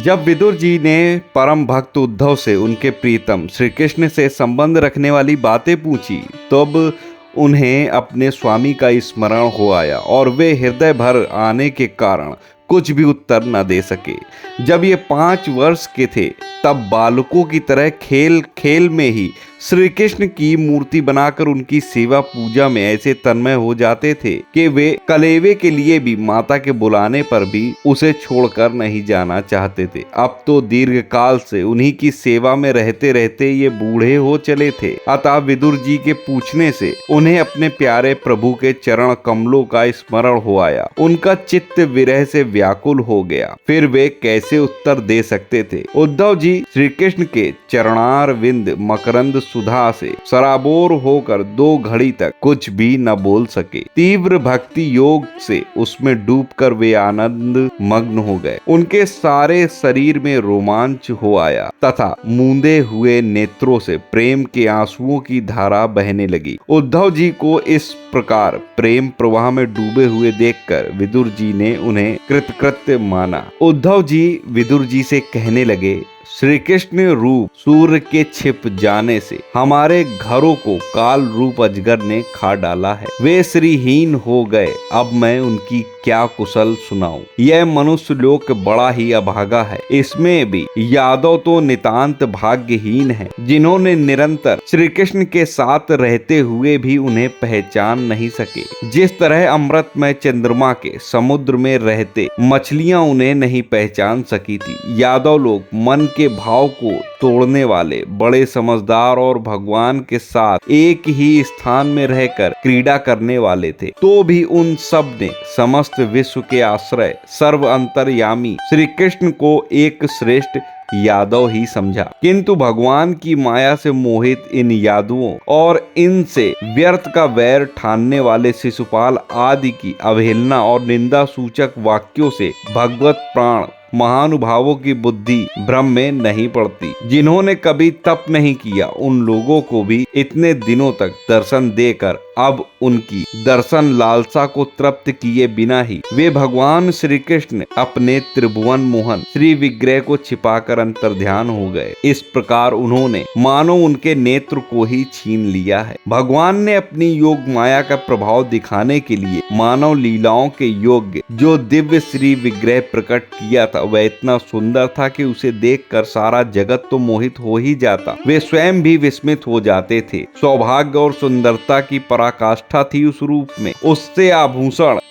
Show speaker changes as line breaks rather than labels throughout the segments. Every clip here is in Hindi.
जब विदुर जी ने परम भक्त उद्धव से उनके प्रीतम श्री कृष्ण से संबंध रखने वाली बातें पूछी, तब उन्हें अपने स्वामी का स्मरण हो आया और वे हृदय भर आने के कारण कुछ भी उत्तर न दे सके। जब ये 5 वर्ष के थे, तब बालकों की तरह खेल खेल में ही श्री कृष्ण की मूर्ति बनाकर उनकी सेवा पूजा में ऐसे तन्मय हो जाते थे कि वे कलेवे के लिए भी माता के बुलाने पर भी उसे छोड़कर नहीं जाना चाहते थे। अब तो दीर्घ काल से उन्हीं की सेवा में रहते रहते ये बूढ़े हो चले थे, अतः विदुर जी के पूछने से उन्हें अपने प्यारे प्रभु के चरण कमलों का स्मरण हो आया। उनका चित्त विरह से व्याकुल हो गया। फिर वे कैसे उत्तर दे सकते थे। उद्धव जी श्री कृष्ण के चरणार विंद मकरंद सुधा से सराबोर होकर 2 घड़ी तक कुछ भी न बोल सके। तीव्र भक्ति योग से उसमें डूबकर वे आनंद मग्न हो गए। उनके सारे शरीर में रोमांच हो आया तथा मूंदे हुए नेत्रों से प्रेम के आंसुओं की धारा बहने लगी। उद्धव जी को इस प्रकार प्रेम प्रवाह में डूबे हुए देखकर विदुर जी ने उन्हें कृतकृत्य माना। उद्धव जी विदुर जी से कहने लगे, श्री कृष्ण रूप सूर्य के छिप जाने से हमारे घरों को काल रूप अजगर ने खा डाला है। वे श्रीहीन हो गए। अब मैं उनकी क्या कुशल सुनाऊं। यह मनुष्य लोक बड़ा ही अभागा है। इसमें भी यादव तो नितांत भाग्यहीन है, जिन्होंने निरंतर श्री कृष्ण के साथ रहते हुए भी उन्हें पहचान नहीं सके। जिस तरह अमृतमय चंद्रमा के समुद्र में रहते मछलियां उन्हें नहीं पहचान सकी थी। यादव लोग मन के भाव को तोड़ने वाले, बड़े समझदार और भगवान के साथ एक ही स्थान में रहकर क्रीड़ा करने वाले थे। तो भी उन सब ने समस्त विश्व के आश्रय सर्व अंतर्यामी श्री कृष्ण को एक श्रेष्ठ यादव ही समझा। किंतु भगवान की माया से मोहित इन यादवों और इनसे व्यर्थ का वैर ठानने वाले शिशुपाल आदि की अवहेलना और निंदा सूचक वाक्यों से भगवत प्राण महानुभावों की बुद्धि भ्रम में नहीं पड़ती। जिन्होंने कभी तप नहीं किया, उन लोगों को भी इतने दिनों तक दर्शन देकर अब उनकी दर्शन लालसा को तृप्त किए बिना ही वे भगवान श्री कृष्ण अपने त्रिभुवन मोहन श्री विग्रह को छिपाकर अंतर्ध्यान हो गए। इस प्रकार उन्होंने मानो उनके नेत्र को ही छीन लिया है। भगवान ने अपनी योग माया का प्रभाव दिखाने के लिए मानव लीलाओं के योग्य जो दिव्य श्री विग्रह प्रकट किया था, वह इतना सुंदर था कि उसे देखकर सारा जगत तो मोहित हो ही जाता। वे स्वयं भी विस्मित हो जाते थे। सौभाग्य और सुंदरता की पराकाष्ठा थी उस रूप में। उससे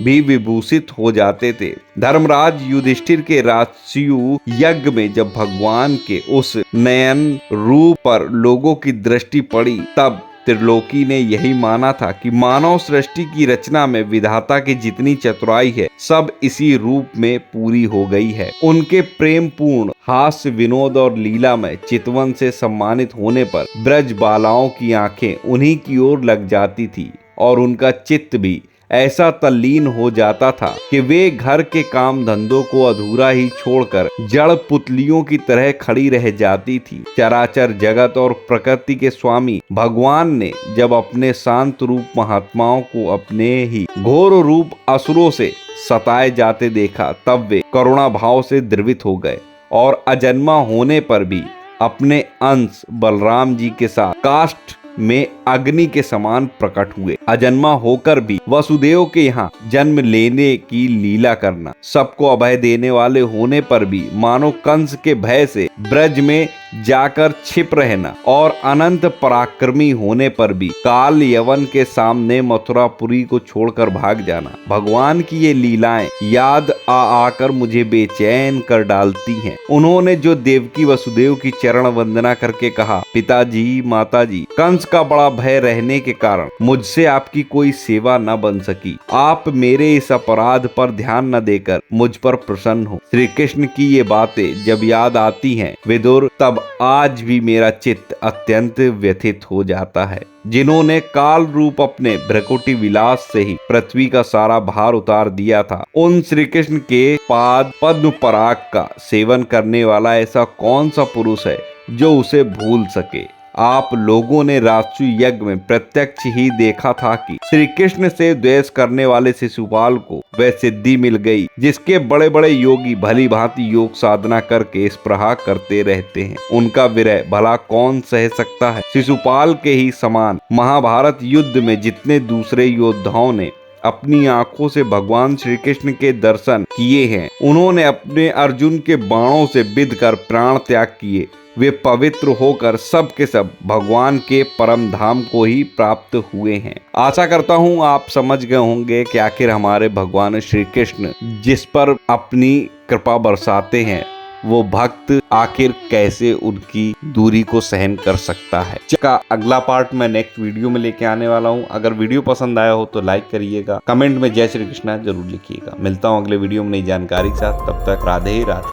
भी विभूषित हो जाते थे। धर्मराज युधिष्ठिर के राजसूय यज्ञ में जब भगवान के उस नयन रूप पर लोगों की दृष्टि पड़ी, तब त्रिलोकी ने यही माना था कि मानव सृष्टि की रचना में विधाता की जितनी चतुराई है, सब इसी रूप में पूरी हो गई है। उनके प्रेम पूर्ण हास्य विनोद और लीलामय चितवन से सम्मानित होने पर ब्रज बालाओं की आंखें उन्हीं की ओर लग जाती थी और उनका चित्त भी ऐसा तल्लीन हो जाता था कि वे घर के काम धंधों को अधूरा ही छोड़कर जड़ पुतलियों की तरह खड़ी रह जाती थी। चराचर जगत और प्रकृति के स्वामी भगवान ने जब अपने शांत रूप महात्माओं को अपने ही घोर रूप असुरों से सताए जाते देखा, तब वे करुणा भाव से द्रवित हो गए और अजन्मा होने पर भी अपने अंश बलराम जी के साथ काष्ठ में अग्नि के समान प्रकट हुए। अजन्मा होकर भी वसुदेव के यहाँ जन्म लेने की लीला करना, सबको अभय देने वाले होने पर भी मानो कंस के भय से ब्रज में जाकर छिप रहना और अनंत पराक्रमी होने पर भी काल यवन के सामने मथुरापुरी को छोड़कर भाग जाना। भगवान की ये लीलाएं याद आकर मुझे बेचैन कर डालती हैं। उन्होंने जो देवकी वसुदेव की चरण वंदना करके कहा, पिताजी माताजी, कंस का बड़ा भय रहने के कारण मुझसे आपकी कोई सेवा न बन सकी। आप मेरे इस अपराध पर ध्यान न देकर मुझ पर प्रसन्न हो। श्री कृष्ण की ये बातें जब याद आती हैं विदुर, तब आज भी मेरा चित्त अत्यंत व्यथित हो जाता है। जिन्होंने काल रूप अपने भ्रकुटी विलास से ही पृथ्वी का सारा भार उतार दिया था, उन श्री कृष्ण के पाद पद्म पराग का सेवन करने वाला ऐसा कौन सा पुरुष है जो उसे भूल सके। आप लोगों ने राजसूय यज्ञ में प्रत्यक्ष ही देखा था कि श्री कृष्ण से द्वेष करने वाले शिशुपाल को वह सिद्धि मिल गई जिसके बड़े बड़े योगी भली भांति योग साधना करके इस प्रहा करते रहते हैं। उनका विरह भला कौन सह सकता है। शिशुपाल के ही समान महाभारत युद्ध में जितने दूसरे योद्धाओं ने अपनी आंखों से भगवान श्री कृष्ण के दर्शन किए हैं, उन्होंने अपने अर्जुन के बाणों से बिध कर प्राण त्याग किए। वे पवित्र होकर सब के सब भगवान के परम धाम को ही प्राप्त हुए हैं। आशा करता हूँ आप समझ गए होंगे कि आखिर हमारे भगवान श्री कृष्ण जिस पर अपनी कृपा बरसाते हैं वो भक्त आखिर कैसे उनकी दूरी को सहन कर सकता है। इसका अगला पार्ट मैं नेक्स्ट वीडियो में लेके आने वाला हूँ। अगर वीडियो पसंद आया हो तो लाइक करिएगा, कमेंट में जय श्री कृष्णा जरूर लिखिएगा। मिलता हूँ अगले वीडियो में नई जानकारी के साथ, तब तक राधे राधे।